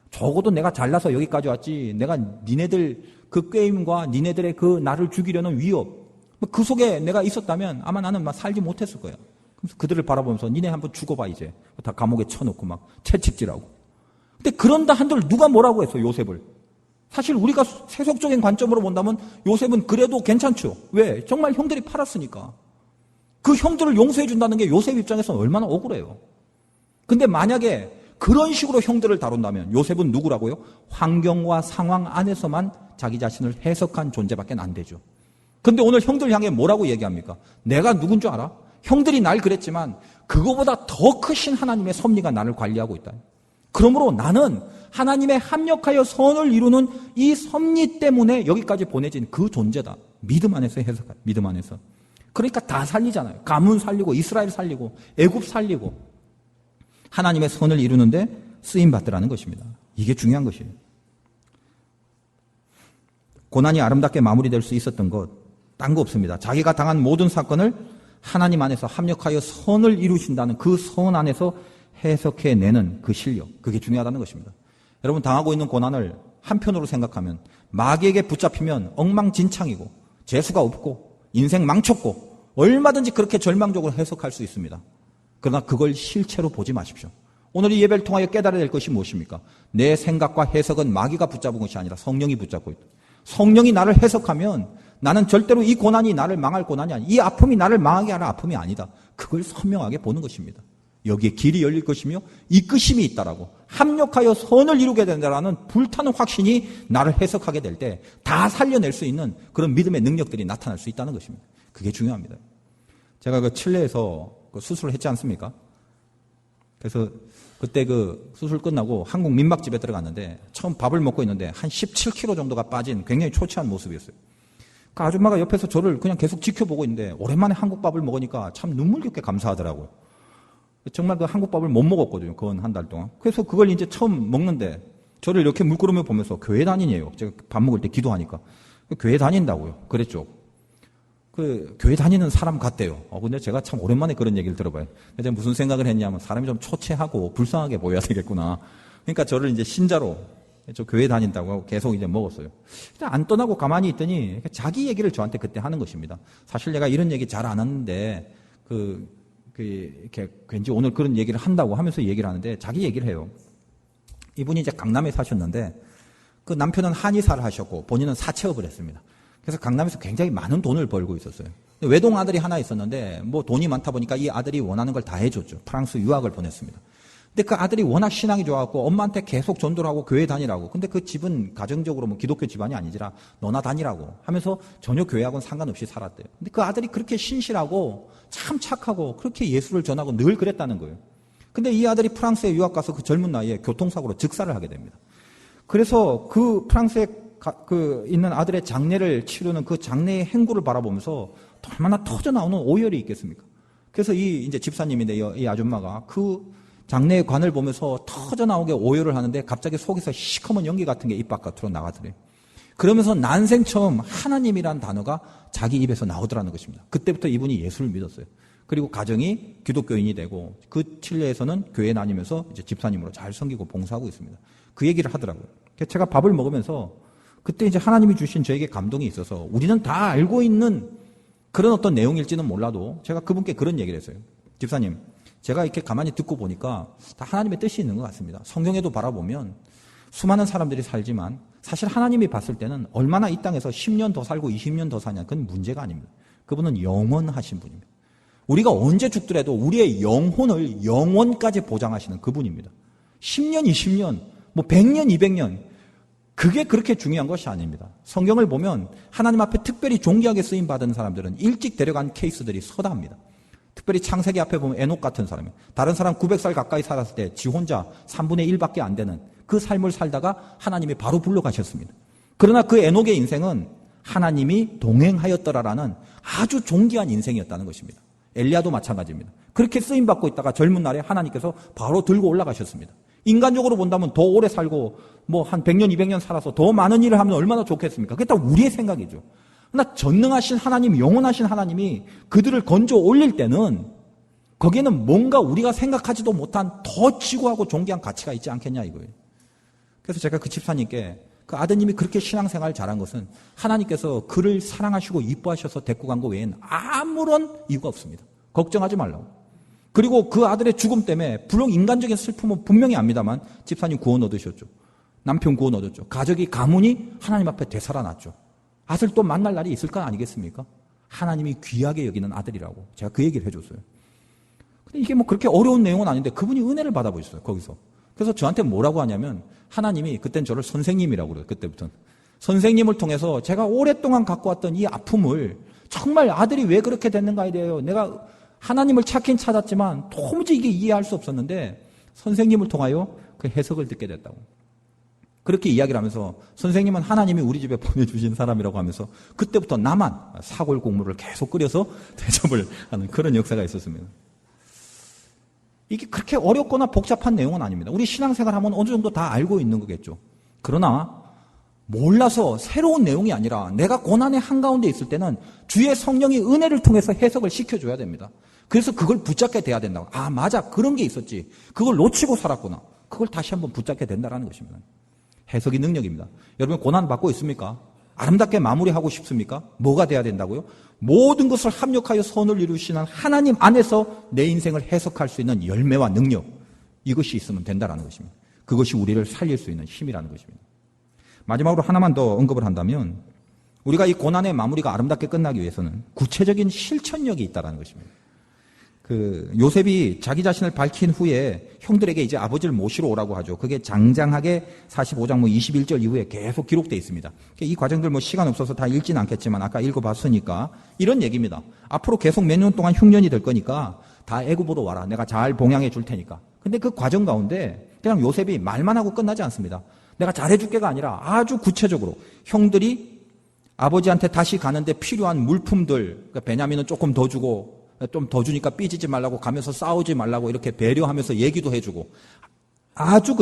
적어도 내가 잘나서 여기까지 왔지. 내가 니네들 그 게임과 니네들의 그 나를 죽이려는 위협 그 속에 내가 있었다면 아마 나는 막 살지 못했을 거야. 그래서 그들을 바라보면서 니네 한번 죽어봐 이제. 다 감옥에 쳐놓고 막 채찍질하고. 근데 그런다 한들 누가 뭐라고 했어 요셉을. 사실 우리가 세속적인 관점으로 본다면 요셉은 그래도 괜찮죠. 왜? 정말 형들이 팔았으니까. 그 형들을 용서해 준다는 게 요셉 입장에서는 얼마나 억울해요. 근데 만약에 그런 식으로 형들을 다룬다면 요셉은 누구라고요? 환경과 상황 안에서만 자기 자신을 해석한 존재밖에 안 되죠. 근데 오늘 형들 향해 뭐라고 얘기합니까? 내가 누군 줄 알아? 형들이 날 그랬지만 그거보다 더 크신 하나님의 섭리가 나를 관리하고 있다. 그러므로 나는 하나님의 합력하여 선을 이루는 이 섭리 때문에 여기까지 보내진 그 존재다. 믿음 안에서 해석할 믿음 안에서. 그러니까 다 살리잖아요. 가문 살리고 이스라엘 살리고 애굽 살리고 하나님의 선을 이루는데 쓰임 받더라는 것입니다. 이게 중요한 것이에요. 고난이 아름답게 마무리될 수 있었던 것 딴 거 없습니다. 자기가 당한 모든 사건을 하나님 안에서 합력하여 선을 이루신다는 그 선 안에서 해석해내는 그 실력, 그게 중요하다는 것입니다. 여러분 당하고 있는 고난을 한편으로 생각하면 마귀에게 붙잡히면 엉망진창이고 재수가 없고 인생 망쳤고 얼마든지 그렇게 절망적으로 해석할 수 있습니다. 그러나 그걸 실체로 보지 마십시오. 오늘 이 예배를 통하여 깨달아야 될 것이 무엇입니까? 내 생각과 해석은 마귀가 붙잡은 것이 아니라 성령이 붙잡고 있다. 성령이 나를 해석하면 나는 절대로 이 고난이 나를 망할 고난이 아니다. 이 아픔이 나를 망하게 하는 아픔이 아니다. 그걸 선명하게 보는 것입니다. 여기에 길이 열릴 것이며 이끄심이 있다라고 합력하여 선을 이루게 된다라는 불타는 확신이 나를 해석하게 될 때 다 살려낼 수 있는 그런 믿음의 능력들이 나타날 수 있다는 것입니다. 그게 중요합니다. 제가 그 칠레에서 그 수술을 했지 않습니까? 그래서 그때 그 수술 끝나고 한국 민박집에 들어갔는데 처음 밥을 먹고 있는데 한 17kg 정도가 빠진 굉장히 초췌한 모습이었어요. 그 아줌마가 옆에서 저를 그냥 계속 지켜보고 있는데 오랜만에 한국 밥을 먹으니까 참 눈물겹게 감사하더라고요. 정말 그 한국 밥을 못 먹었거든요. 그건 한 달 동안. 그래서 그걸 이제 처음 먹는데 저를 이렇게 물끄러미 보면서 교회 다니네요. 제가 밥 먹을 때 기도하니까. 교회 다닌다고요. 그랬죠. 그 교회 다니는 사람 같대요. 근데 제가 참 오랜만에 그런 얘기를 들어봐요. 제가 무슨 생각을 했냐면 사람이 좀 초췌하고 불쌍하게 보여야 되겠구나. 그러니까 저를 이제 신자로 저 교회 다닌다고 하고 계속 이제 먹었어요. 안 떠나고 가만히 있더니 자기 얘기를 저한테 그때 하는 것입니다. 사실 내가 이런 얘기 잘 안 하는데 이렇게 왠지 오늘 그런 얘기를 한다고 하면서 얘기를 하는데 자기 얘기를 해요. 이분이 이제 강남에 사셨는데 그 남편은 한의사를 하셨고 본인은 사채업을 했습니다. 그래서 강남에서 굉장히 많은 돈을 벌고 있었어요. 외동 아들이 하나 있었는데 뭐 돈이 많다 보니까 이 아들이 원하는 걸 다 해줬죠. 프랑스 유학을 보냈습니다. 근데 그 아들이 워낙 신앙이 좋아갖고 엄마한테 계속 전도를 하고 교회 다니라고. 근데 그 집은 가정적으로 뭐 기독교 집안이 아니지라 너나 다니라고 하면서 전혀 교회하고는 상관없이 살았대요. 근데 그 아들이 그렇게 신실하고 참 착하고 그렇게 예수를 전하고 늘 그랬다는 거예요. 근데 이 아들이 프랑스에 유학 가서 그 젊은 나이에 교통사고로 즉사를 하게 됩니다. 그래서 그 프랑스에 있는 아들의 장례를 치르는 그 장례의 행구를 바라보면서 얼마나 터져 나오는 오열이 있겠습니까? 그래서 이제 집사님인데 이 아줌마가 그 장례의 관을 보면서 터져 나오게 오열을 하는데 갑자기 속에서 시커먼 연기 같은 게 입 바깥으로 나가더래요. 그러면서 난생 처음 하나님이란 단어가 자기 입에서 나오더라는 것입니다. 그때부터 이분이 예수를 믿었어요. 그리고 가정이 기독교인이 되고 그 칠레에서는 교회 다니면서 이제 집사님으로 잘 섬기고 봉사하고 있습니다. 그 얘기를 하더라고요. 제가 밥을 먹으면서 그때 이제 하나님이 주신 저에게 감동이 있어서 우리는 다 알고 있는 그런 어떤 내용일지는 몰라도 제가 그분께 그런 얘기를 했어요. 집사님, 제가 이렇게 가만히 듣고 보니까 다 하나님의 뜻이 있는 것 같습니다. 성경에도 바라보면 수많은 사람들이 살지만 사실 하나님이 봤을 때는 얼마나 이 땅에서 10년 더 살고 20년 더 사냐 그건 문제가 아닙니다. 그분은 영원하신 분입니다. 우리가 언제 죽더라도 우리의 영혼을 영원까지 보장하시는 그분입니다. 10년, 20년, 뭐 100년, 200년 그게 그렇게 중요한 것이 아닙니다. 성경을 보면 하나님 앞에 특별히 존귀하게 쓰임받은 사람들은 일찍 데려간 케이스들이 서다합니다. 특별히 창세기 앞에 보면 에녹 같은 사람이 다른 사람 900살 가까이 살았을 때 지 혼자 3분의 1밖에 안 되는 그 삶을 살다가 하나님이 바로 불러가셨습니다. 그러나 그 에녹의 인생은 하나님이 동행하였더라라는 아주 존귀한 인생이었다는 것입니다. 엘리야도 마찬가지입니다. 그렇게 쓰임받고 있다가 젊은 날에 하나님께서 바로 들고 올라가셨습니다. 인간적으로 본다면 더 오래 살고 뭐 한 100년, 200년 살아서 더 많은 일을 하면 얼마나 좋겠습니까? 그게 다 우리의 생각이죠. 그러나 전능하신 하나님, 영원하신 하나님이 그들을 건져 올릴 때는 거기에는 뭔가 우리가 생각하지도 못한 더 지고하고 존귀한 가치가 있지 않겠냐 이거예요. 그래서 제가 그 집사님께 그 아드님이 그렇게 신앙생활 잘한 것은 하나님께서 그를 사랑하시고 이뻐하셔서 데리고 간 거 외에는 아무런 이유가 없습니다. 걱정하지 말라고. 그리고 그 아들의 죽음 때문에 물론 인간적인 슬픔은 분명히 압니다만 집사님 구원 얻으셨죠. 남편 구원 얻었죠. 가문이 하나님 앞에 되살아났죠. 아들 또 만날 날이 있을 거 아니겠습니까? 하나님이 귀하게 여기는 아들이라고 제가 그 얘기를 해줬어요. 근데 이게 뭐 그렇게 어려운 내용은 아닌데 그분이 은혜를 받아보셨어요. 거기서. 그래서 저한테 뭐라고 하냐면 하나님이 그땐 저를 선생님이라고 그래요. 그때부터는. 선생님을 통해서 제가 오랫동안 갖고 왔던 이 아픔을 정말 아들이 왜 그렇게 됐는가에 대해서 내가 하나님을 찾긴 찾았지만 도무지 이게 이해할 수 없었는데 선생님을 통하여 그 해석을 듣게 됐다고. 그렇게 이야기를 하면서 선생님은 하나님이 우리 집에 보내주신 사람이라고 하면서 그때부터 나만 사골 국물을 계속 끓여서 대접을 하는 그런 역사가 있었습니다. 이게 그렇게 어렵거나 복잡한 내용은 아닙니다. 우리 신앙생활 하면 어느 정도 다 알고 있는 거겠죠. 그러나 몰라서 새로운 내용이 아니라 내가 고난의 한가운데 있을 때는 주의 성령이 은혜를 통해서 해석을 시켜줘야 됩니다. 그래서 그걸 붙잡게 돼야 된다고. 아 맞아 그런 게 있었지. 그걸 놓치고 살았구나. 그걸 다시 한번 붙잡게 된다는 것입니다. 해석이 능력입니다. 여러분 고난 받고 있습니까? 아름답게 마무리하고 싶습니까? 뭐가 돼야 된다고요? 모든 것을 합력하여 선을 이루시는 하나님 안에서 내 인생을 해석할 수 있는 열매와 능력 이것이 있으면 된다는 것입니다. 그것이 우리를 살릴 수 있는 힘이라는 것입니다. 마지막으로 하나만 더 언급을 한다면 우리가 이 고난의 마무리가 아름답게 끝나기 위해서는 구체적인 실천력이 있다는 것입니다. 요셉이 자기 자신을 밝힌 후에 형들에게 이제 아버지를 모시러 오라고 하죠. 그게 장장하게 45장 21절 이후에 계속 기록되어 있습니다. 이 과정들 시간 없어서 다 읽지는 않겠지만 아까 읽어봤으니까 이런 얘기입니다. 앞으로 계속 몇 년 동안 흉년이 될 거니까 다 애굽으로 와라. 내가 잘 봉양해 줄 테니까. 근데 그 과정 가운데 그냥 요셉이 말만 하고 끝나지 않습니다. 내가 잘해줄게가 아니라 아주 구체적으로 형들이 아버지한테 다시 가는데 필요한 물품들, 그러니까 베냐민은 조금 더 주고 좀 더 주니까 삐지지 말라고 가면서 싸우지 말라고 이렇게 배려하면서 얘기도 해주고 아주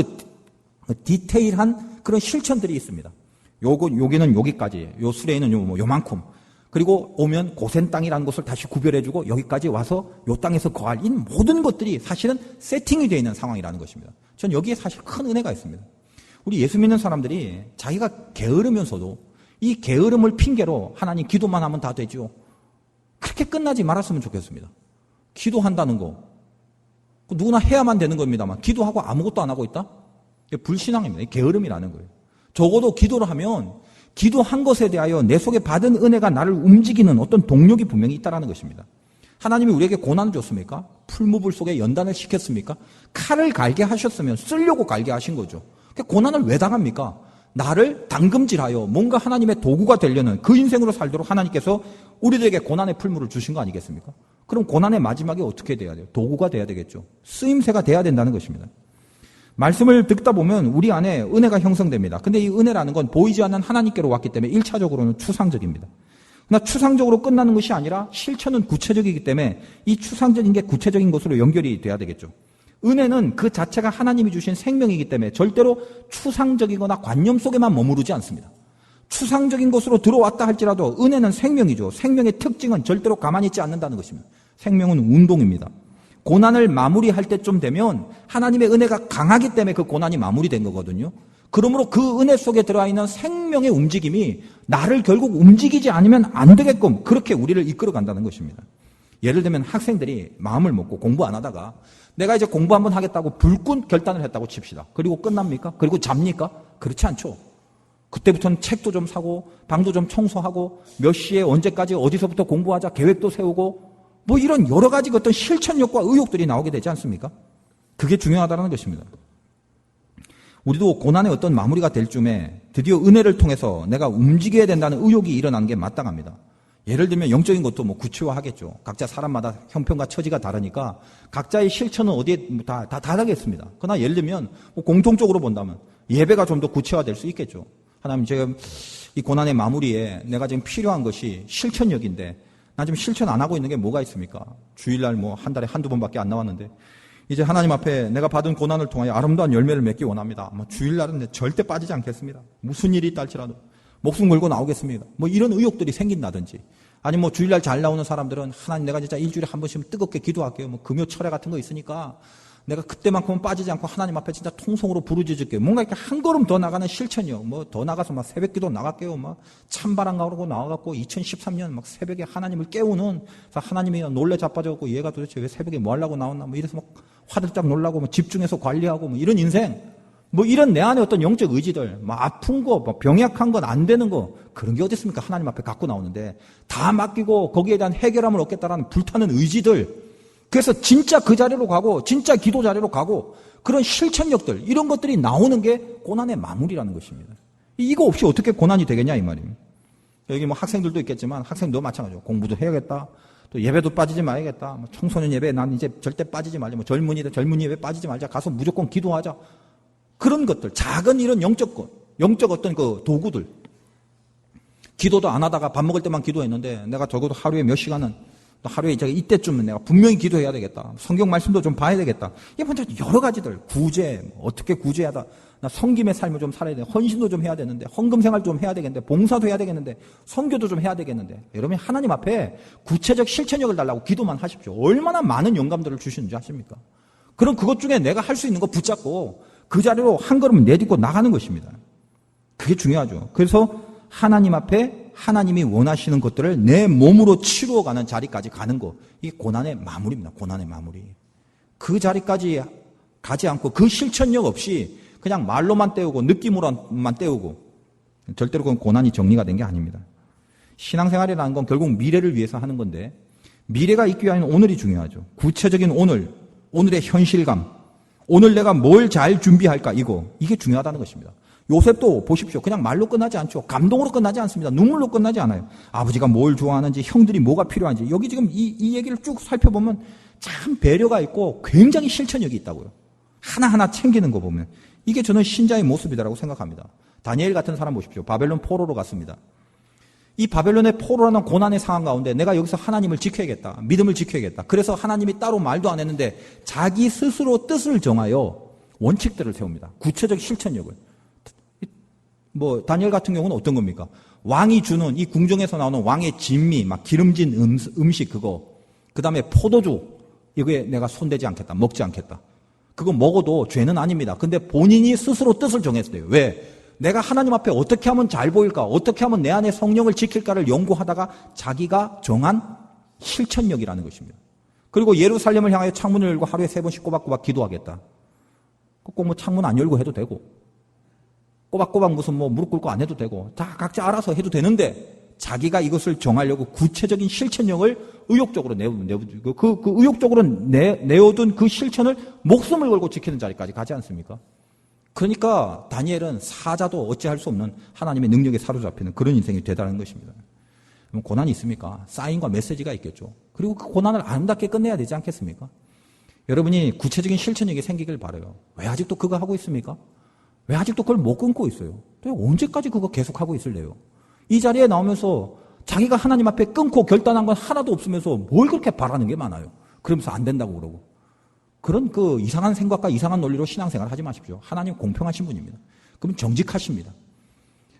디테일한 그런 실천들이 있습니다. 여기는 여기까지, 요 수레에는 요만큼. 그리고 오면 고센 땅이라는 것을 다시 구별해주고 여기까지 와서 요 땅에서 거할 이 모든 것들이 사실은 세팅이 되어 있는 상황이라는 것입니다. 전 여기에 사실 큰 은혜가 있습니다. 우리 예수 믿는 사람들이 자기가 게으르면서도 이 게으름을 핑계로 하나님 기도만 하면 다 되죠. 그렇게 끝나지 말았으면 좋겠습니다. 기도한다는 거 누구나 해야만 되는 겁니다만 기도하고 아무것도 안 하고 있다? 이게 불신앙입니다. 게으름이라는 거예요. 적어도 기도를 하면 기도한 것에 대하여 내 속에 받은 은혜가 나를 움직이는 어떤 동력이 분명히 있다는 것입니다. 하나님이 우리에게 고난을 줬습니까? 풀무불 속에 연단을 시켰습니까? 칼을 갈게 하셨으면 쓰려고 갈게 하신 거죠. 고난을 왜 당합니까? 나를 당금질하여 뭔가 하나님의 도구가 되려는 그 인생으로 살도록 하나님께서 우리들에게 고난의 풀무를 주신 거 아니겠습니까? 그럼 고난의 마지막에 어떻게 돼야 돼요? 도구가 돼야 되겠죠. 쓰임새가 돼야 된다는 것입니다. 말씀을 듣다 보면 우리 안에 은혜가 형성됩니다. 근데 이 은혜라는 건 보이지 않는 하나님께로 왔기 때문에 1차적으로는 추상적입니다. 그러나 추상적으로 끝나는 것이 아니라 실천은 구체적이기 때문에 이 추상적인 게 구체적인 것으로 연결이 돼야 되겠죠. 은혜는 그 자체가 하나님이 주신 생명이기 때문에 절대로 추상적이거나 관념 속에만 머무르지 않습니다. 추상적인 것으로 들어왔다 할지라도 은혜는 생명이죠. 생명의 특징은 절대로 가만히 있지 않는다는 것입니다. 생명은 운동입니다. 고난을 마무리할 때쯤 되면 하나님의 은혜가 강하기 때문에 그 고난이 마무리된 거거든요. 그러므로 그 은혜 속에 들어와 있는 생명의 움직임이 나를 결국 움직이지 않으면 안 되게끔 그렇게 우리를 이끌어 간다는 것입니다. 예를 들면 학생들이 마음을 먹고 공부 안 하다가 내가 이제 공부 한번 하겠다고 불끈 결단을 했다고 칩시다. 그리고 끝납니까? 그리고 잡니까? 그렇지 않죠. 그때부터는 책도 좀 사고 방도 좀 청소하고 몇 시에 언제까지 어디서부터 공부하자 계획도 세우고 이런 여러 가지 어떤 실천력과 의욕들이 나오게 되지 않습니까? 그게 중요하다는 것입니다. 우리도 고난의 어떤 마무리가 될 쯤에 드디어 은혜를 통해서 내가 움직여야 된다는 의욕이 일어나는 게 마땅합니다. 예를 들면 영적인 것도 구체화하겠죠. 각자 사람마다 형편과 처지가 다르니까 각자의 실천은 어디에 다 다르겠습니다. 그러나 예를 들면 공통적으로 본다면 예배가 좀 더 구체화될 수 있겠죠. 하나님 지금 이 고난의 마무리에 내가 지금 필요한 것이 실천력인데 나 지금 실천 안 하고 있는 게 뭐가 있습니까? 주일날 한 달에 한두 번밖에 안 나왔는데 이제 하나님 앞에 내가 받은 고난을 통하여 아름다운 열매를 맺기 원합니다. 주일날은 절대 빠지지 않겠습니다. 무슨 일이 있다 할지라도 목숨 걸고 나오겠습니다. 이런 의욕들이 생긴다든지 아니 주일날 잘 나오는 사람들은 하나님 내가 진짜 일주일에 한 번씩 뜨겁게 기도할게요. 금요 철회 같은 거 있으니까 내가 그때만큼은 빠지지 않고 하나님 앞에 진짜 통성으로 부르짖을게요. 뭔가 이렇게 한 걸음 더 나가는 실천이요. 더 나가서 새벽 기도 나갈게요. 찬바람 가고 나와갖고 2013년 새벽에 하나님을 깨우는 하나님이 놀래 자빠져갖고 얘가 도대체 왜 새벽에 뭐 하려고 나왔나 이래서 화들짝 놀라고 집중해서 관리하고 이런 인생 이런 내 안에 어떤 영적 의지들 아픈 거 병약한 건 안 되는 거 그런 게 어디 있습니까? 하나님 앞에 갖고 나오는데 다 맡기고 거기에 대한 해결함을 얻겠다라는 불타는 의지들 그래서 진짜 그 자리로 가고 진짜 기도 자리로 가고 그런 실천력들 이런 것들이 나오는 게 고난의 마무리라는 것입니다. 이거 없이 어떻게 고난이 되겠냐 이 말입니다. 여기 학생들도 있겠지만 학생도 마찬가지고 공부도 해야겠다. 또 예배도 빠지지 말아야겠다. 청소년 예배 난 이제 절대 빠지지 말자. 젊은이 예배 빠지지 말자. 가서 무조건 기도하자. 그런 것들 작은 이런 영적 어떤 그 도구들 기도도 안 하다가 밥 먹을 때만 기도했는데 내가 적어도 하루에 몇 시간은 하루에 이때쯤은 내가 분명히 기도해야 되겠다. 성경 말씀도 좀 봐야 되겠다. 이게 여러 가지들 구제 어떻게 구제하다 나 섬김의 삶을 좀 살아야 돼. 헌신도 좀 해야 되는데 헌금 생활 좀 해야 되겠는데 봉사도 해야 되겠는데 선교도 좀 해야 되겠는데 여러분이 하나님 앞에 구체적 실천력을 달라고 기도만 하십시오. 얼마나 많은 영감들을 주시는지 아십니까? 그럼 그것 중에 내가 할 수 있는 거 붙잡고 그 자리로 한 걸음 내딛고 나가는 것입니다. 그게 중요하죠. 그래서 하나님 앞에 하나님이 원하시는 것들을 내 몸으로 치루어가는 자리까지 가는 거 이게 고난의 마무리입니다. 고난의 마무리. 그 자리까지 가지 않고 그 실천력 없이 그냥 말로만 때우고 느낌으로만 때우고 절대로 그건 고난이 정리가 된 게 아닙니다. 신앙생활이라는 건 결국 미래를 위해서 하는 건데 미래가 있기 위한 오늘이 중요하죠. 구체적인 오늘, 오늘의 현실감, 오늘 내가 뭘 잘 준비할까 이게 중요하다는 것입니다. 요셉도 보십시오. 그냥 말로 끝나지 않죠. 감동으로 끝나지 않습니다. 눈물로 끝나지 않아요. 아버지가 뭘 좋아하는지, 형들이 뭐가 필요한지, 여기 지금 이 얘기를 쭉 살펴보면 참 배려가 있고 굉장히 실천력이 있다고요. 하나하나 챙기는 거 보면. 이게 저는 신자의 모습이다라고 생각합니다. 다니엘 같은 사람 보십시오. 바벨론 포로로 갔습니다. 이 바벨론의 포로라는 고난의 상황 가운데 내가 여기서 하나님을 지켜야겠다. 믿음을 지켜야겠다. 그래서 하나님이 따로 말도 안 했는데 자기 스스로 뜻을 정하여 원칙들을 세웁니다. 구체적 실천력을. 다니엘 같은 경우는 어떤 겁니까? 왕이 주는 이 궁정에서 나오는 왕의 진미, 막 기름진 음식 그 다음에 포도주, 이거에 내가 손대지 않겠다. 먹지 않겠다. 그거 먹어도 죄는 아닙니다. 근데 본인이 스스로 뜻을 정했어요. 왜? 내가 하나님 앞에 어떻게 하면 잘 보일까? 어떻게 하면 내 안에 성령을 지킬까를 연구하다가 자기가 정한 실천력이라는 것입니다. 그리고 예루살렘을 향하여 창문을 열고 하루에 3번씩 꼬박꼬박 기도하겠다. 꼭 창문 안 열고 해도 되고, 꼬박꼬박 무슨 무릎 꿇고 안 해도 되고, 다 각자 알아서 해도 되는데, 자기가 이것을 정하려고 구체적인 실천력을 의욕적으로 그 의욕적으로 내어둔 그 실천을 목숨을 걸고 지키는 자리까지 가지 않습니까? 그러니까 다니엘은 사자도 어찌할 수 없는 하나님의 능력에 사로잡히는 그런 인생이 되다는 것입니다. 그럼 고난이 있습니까? 사인과 메시지가 있겠죠. 그리고 그 고난을 아름답게 끝내야 되지 않겠습니까? 여러분이 구체적인 실천력이 생기길 바라요. 왜 아직도 그거 하고 있습니까? 왜 아직도 그걸 못 끊고 있어요? 또 언제까지 그거 계속하고 있을래요? 이 자리에 나오면서 자기가 하나님 앞에 끊고 결단한 건 하나도 없으면서 뭘 그렇게 바라는 게 많아요? 그러면서 안 된다고 그러고. 그런 이상한 생각과 이상한 논리로 신앙생활 하지 마십시오. 하나님 공평하신 분입니다. 그럼 정직하십니다.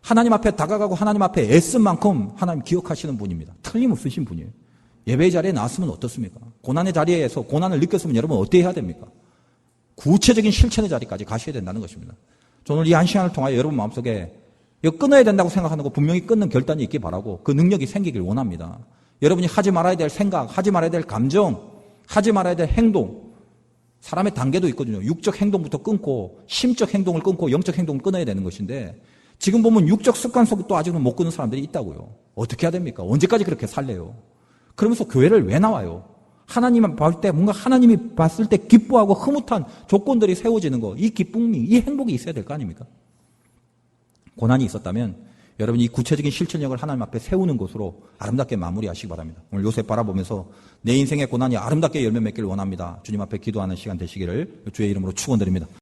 하나님 앞에 다가가고 하나님 앞에 애쓴 만큼 하나님 기억하시는 분입니다. 틀림없으신 분이에요. 예배 자리에 나왔으면 어떻습니까? 고난의 자리에서 고난을 느꼈으면 여러분 어떻게 해야 됩니까? 구체적인 실천의 자리까지 가셔야 된다는 것입니다. 저는 오늘 이 한 시간을 통하여 여러분 마음속에 이거 끊어야 된다고 생각하는 거 분명히 끊는 결단이 있기 바라고 그 능력이 생기길 원합니다. 여러분이 하지 말아야 될 생각, 하지 말아야 될 감정, 하지 말아야 될 행동, 사람의 단계도 있거든요. 육적 행동부터 끊고 심적 행동을 끊고 영적 행동을 끊어야 되는 것인데 지금 보면 육적 습관 속에 또 아직은 못 끊는 사람들이 있다고요. 어떻게 해야 됩니까? 언제까지 그렇게 살래요? 그러면서 교회를 왜 나와요? 하나님만 볼 때 뭔가 하나님이 봤을 때 기뻐하고 흐뭇한 조건들이 세워지는 거, 이 기쁨이, 이 행복이 있어야 될 거 아닙니까? 고난이 있었다면 여러분이 이 구체적인 실천력을 하나님 앞에 세우는 것으로 아름답게 마무리하시기 바랍니다. 오늘 요셉 바라보면서 내 인생의 고난이 아름답게 열매 맺기를 원합니다. 주님 앞에 기도하는 시간 되시기를 주의 이름으로 축원드립니다.